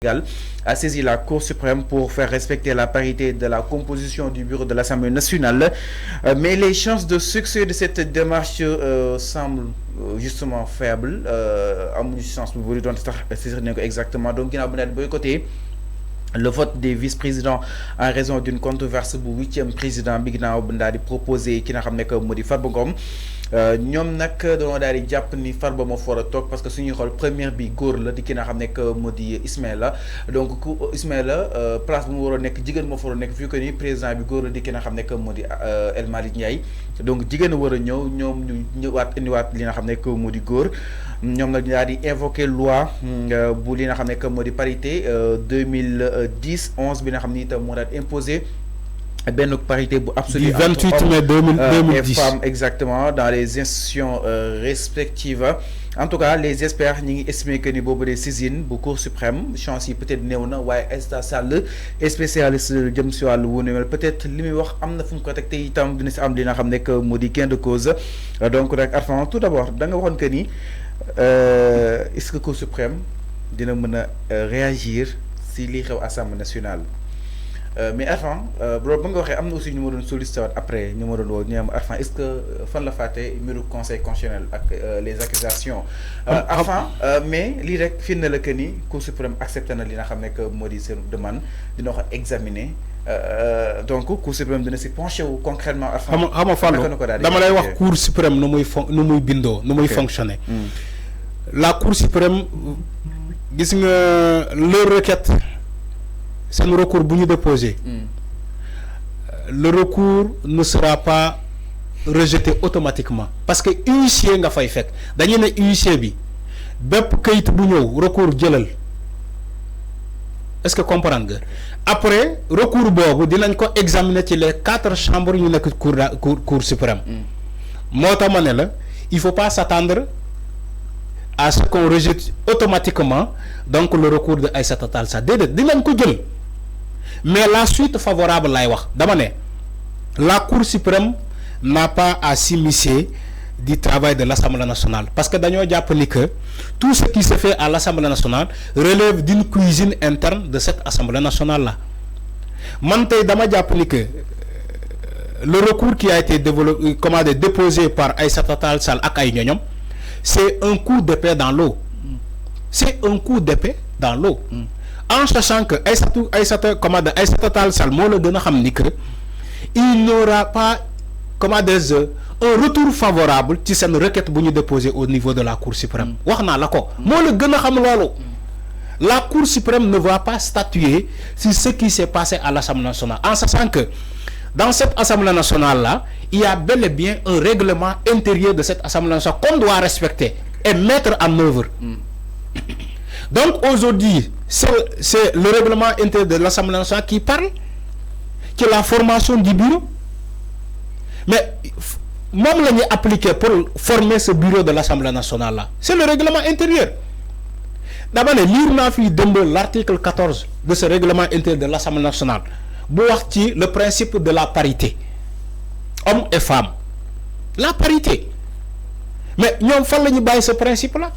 a saisi la Cour suprême pour faire respecter la parité de la composition du bureau de l'Assemblée nationale. Mais les chances de succès de cette démarche semblent justement faibles. À mon sens, vous voulez donc saisir exactement. Donc, il y a un boycotté le vote des vice-présidents en raison d'une controverse bu 8e président bi ginnaaw bu daal di proposé ki nga xam ne que moo di Farba Ngom ñoom nag dañoo daal di jàpp ni Farba moo fa war a toog parce que suñuy xool première bi góor la di ki nga xam ne que moo di Ismaïla donc ku Ismaïla place bu mu war a nekk jigéen moo fa war a nekk vu que ni président bi góor la di ki nga xam ne que moo di El Malick Ndiaye donc jigéen a war a ñëw ñoom ñu ñëwaat indiwaat li nga xam ne que moo di góor ñoom nag daal di invoquer loi bu li nga xam ne que moo di parité 2010-11 bi nga xam ni itam moo daal imposé benn parité bu absolue du 28 mai 2010 et femmes exactement dans les institutions respectives. En tout cas les experts ñi ngi estimer que ni boobu de saisine bu Cour suprême chance yi peut-être néew na waaye Aïssata Sall spécialiste jëm si wàllu wu ne mel peut-être li muy wax am na fu mu ko teg te itam dina si am li nga xam ne que moo di gain de cause. Donc rek Arfan tout d'abord da nga waxoon que ni est-ce que Cour suprême dina mën a réagir si li xew Assemblée nationale. Mais Arfan bro ba nga waxee am na aussi ñu ma doon sollicité waat après ñu ma doon woo ñu am Arfan est-ce que fan la fàtte mbiru conseil constitutionnel ak les accusations Arfan mais lii rek fi na la que ni Cour suprême accepté na li nga xam ne que moo di seen demande dina ko examiner donc Cour suprême dina si penché wu concrètement Arfan xam nga Fallou dama lay wax Cour suprême nu muy bindoo nu muy fonctionner la Cour suprême gis nga leur requête c'est un recours bu ñu déposé le recours ne sera pas rejeté automatiquement parce que huissier nga fay fekk dañu ne huissier bi bépp kayit bu ñëw recours jëlal est-ce que comprendre nga après recours boobu dinañ ko examiner ci les 4 chambres yu nekk cour suprême moo tax ma ne la il faut pas s'attendre à ce qu'on rejette automatiquement donc le recours de Aïssata Tall Sall déedéet dinañ ko jël. Mais la suite favorable lay wax dama ne la Cour suprême n'a pas à s'immiscer du travail de l'Assemblée nationale parce que dañoo jàpp ni que tout ce qui se fait à l'Assemblée nationale relève d'une cuisine interne de cette Assemblée nationale là man tey dama jàpp ni que le recours qui a été déposé par Aïssata Tall Sall ak ay ñoñom c'est un coup d'épée dans l'eau c'est un coup d'épée dans l'eau en sachant que Aïssata Tall Sall moo la gën a xam ni que il n'aura pas un retour favorable ci seen requête bu ñu déposé au niveau de la Cour suprême wax naa la ko moo la gën a xam loolu la Cour suprême ne va pas statuer sur ce qui s'est passé à l'Assemblée nationale en sachant que dans cette Assemblée nationale là il y a bel et bien un règlement intérieur de cette Assemblée nationale qu'on doit respecter et mettre en œuvre. Donc aujourd'hui c'est le règlement intérieur de l'Assemblée nationale qui parle que la formation du bureau mais moom la ñuy appliquer pour former ce bureau de l'Assemblée nationale là c'est le règlement intérieur dama ne lire naa fii démb l'article 14 de ce règlement intérieur de l'Assemblée nationale bu wax ci le principe de la parité hommes et femmes la parité mais ñoom fan la ñu bàyyi ce principe là.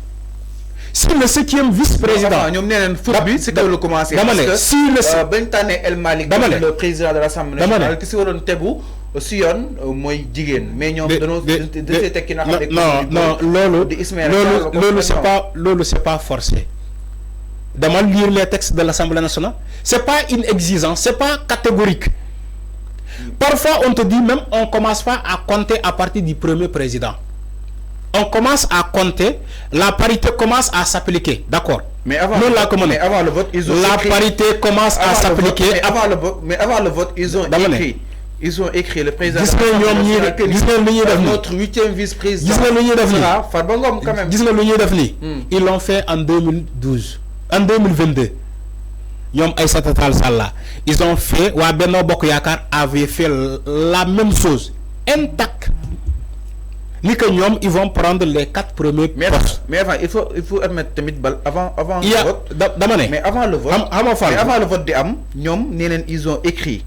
Si le 7e vice-président ñoom nee nañ foot bi c'est que le commencé dama ne si le bañ tànnee El Malick le président de l'Assemblée nationale ki si waroon tegu si yoon mooy jigéen mais ñoom dañoo desee tekki na xam ne non loolu c'est pas forcé dama lire les textes de l'Assemblée nationale c'est pas une exigence c'est pas catégorique parfois on te dit même on commence pas à compter à partir du premier président. On commence à compter, la parité commence à s'appliquer, d'accord. Mais avant le vote, ils ont la écrit, parité commence à s'appliquer. Mais avant le vote, ils ont écrit. Ils ont écrit le président. Notre 8e vice-président. Farba Ngom quand même. Ils l'ont fait en 2012, en 2022. Ñoom Aïssata Tall Sall là, ils ont fait waa Benno Bokk Yaakaar avait fait la même chose intact. Ni que ñoom ils vont prendre les 4 premiers postes. Mais avant il faut admettre tamit avant le vote. Dama ne mais avant le vote di am ñoom nee neen ils ont écrit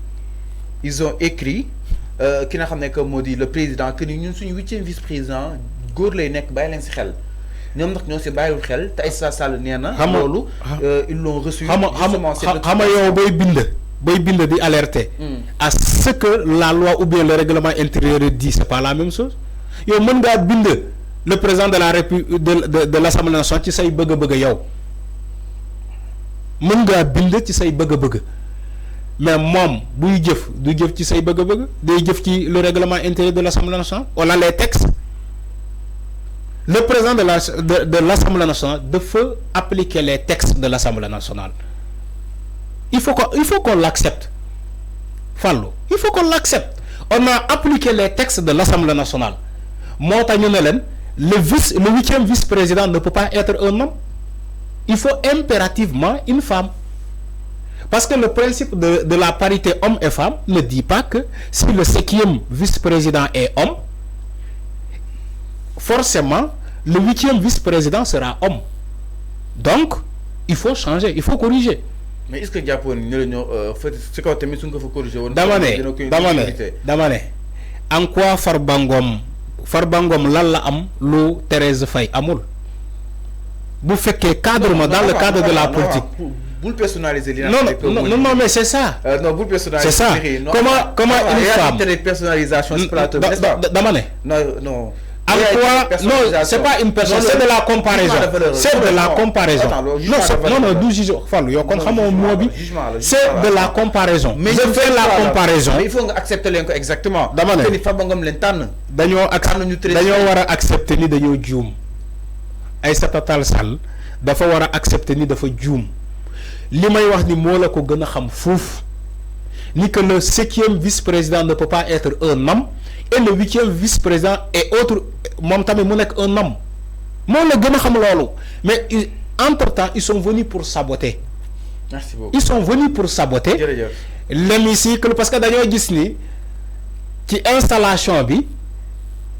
ki nga xam ne que moo di le président que ni ñun suñu 8e vice-président góor lay nekk bàyyi leen si xel ñoom nag ñoo si bàyyiwul xel te Aïssata Sall nee na. loolu ils l'ont reçu. xama yow bay bind di alerter. à ce que la loi ou bien le règlement intérieur dit c'est pas la même chose yow mën ngaa bind le président de la République de l'Assemblée nationale ci say bëgg-bëgg yow mën ngaa bind ci say bëgg-bëgg mais moom buy jëf du jëf ci say bëgg-bëgg day jëf ci le règlement intérieur de l'Assemblée nationale wala les textes. Le président de l'Assemblée nationale doit appliquer les textes de l'Assemblée nationale. Il faut qu'on l'accepte. Fallo. Il faut qu'on l'accepte. On a appliqué les textes de l'Assemblée nationale. Le 8e vice-président ne peut pas être un homme. Il faut impérativement une femme. Parce que le principe de la parité homme et femme ne dit pas que si le 5e vice-président est homme, forcément, le 8e vice-président sera homme. Donc, il faut changer, il faut corriger. Mais est-ce que le Japon c'est quoi tu faut corriger? Damane. En quoi Farbangom lalla am lo Thérèse Faye amul? Vous faites que cadre dans le cadre de la politique. Vous le personnalisez. Non, mais c'est ça. Non, vous le personnalisez. C'est ça. Comment une femme? Il y a une personnalisation. Damane. Non. En quoi? Non, c'est pas une personne, c'est de la comparaison. C'est de la comparaison. C'est de la comparaison. Mais je fais la comparaison. Mais il faut accepter exactement. Dañoo war a accepter ni dañoo juum. Aïssata Tall Sall dafa war a accepter ni dafa juum. Li may wax ni moo la ko gën a xam fuuf ni que le 5e vice-président ne peut pas être un homme et le 8e vice-président est autre moom tamit mu nekk un homme moom la gën a xam loolu mais entre-temps ils sont venus pour saboter. Merci beaucoup. Ils sont venus pour saboter l'hémicycle parce que dañoo gis ni ci installation bi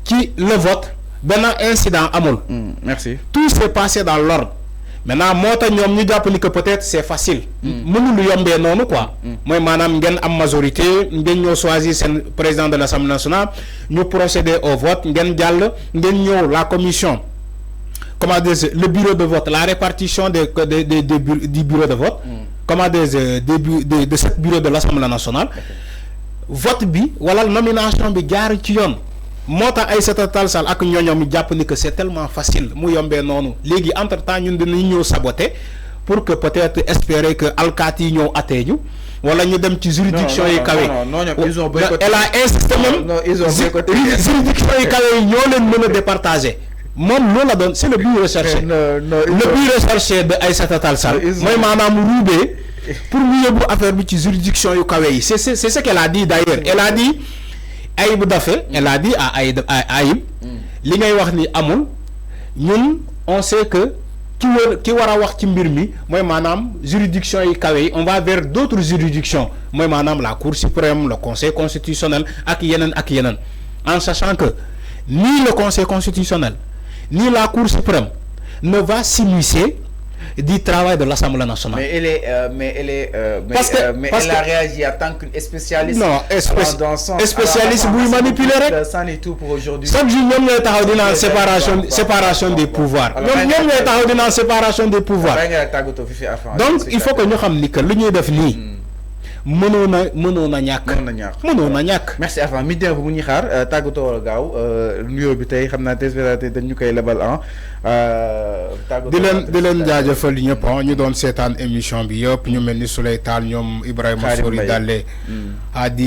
ci le vote benn incident amul. Merci. Tout s'est passé dans l'ordre. Maintenant moo tax ñoom ñu jàpp ni que peut-être c'est facile. mënul yombee noonu quoi. mooy maanaam ngeen am majorité ngeen ñëw choisir seen président de l'Assemblée nationale ñu procéder au vote ngeen jàll ngeen ñëw la commission comment dire le bureau de vote la répartition du bureau de vote. comment dire de ce bureau de l'Assemblée nationale. vote bi wala nomination bi jaar ci yoon. moo tax Aïssata Tall Sall ak ñooñoom mi jàpp ni que c'est tellement facile mu yombee noonu léegi entre temps ñun dinañ ñëw saboter pour que peut-être espérer que alkaati yi ñëw atteeju wala ñu dem ci juridiction yi kawe. elle a insisté même juridiction yi kawe yi ñoo leen mën a départager moom loolu la doon c'est le but recherché. le but recherché de Aïssata Tall Sall mooy maanaam ruubee pour ñu yóbbu affaire bi ci juridiction yu kawe yi c'est ce qu'elle a dit d'ailleurs elle a dit. Aïb Daffé, elle a dit à Aïb, li ngay wax ni amul ñun on sait que ki war a wax ci mbir mi mooy maanaam juridiction yi kawe yi on va vers d'autres juridictions mooy maanaam la Cour suprême le Conseil constitutionnel ak yeneen en sachant que ni le Conseil constitutionnel ni la Cour suprême ne va s'immiscer du travail de l'Assemblée nationale. Mais elle a réagi en tant que spécialiste. Non, spécialiste vous manipuler rek. Ça n'est tout pour aujourd'hui. Chaque jour ñoom ñooy taxaw dina séparation des pouvoirs. ñoom ñooy taxaw dina séparation des pouvoirs. Donc il faut que ñu xam ni que lu ñuy def nii. mënoon na ñàkk. Merci avant midi bu ñuy xaar tàggatoo wala gaaw nuyoo bi tey xam naa téléspectateur dañ ñu koy lebal di leen jaajëfal ñëpp ñu doon seetaan émission bi yëpp ñu mel ni Souley Tall ñoom Ibrahima Sori Dalle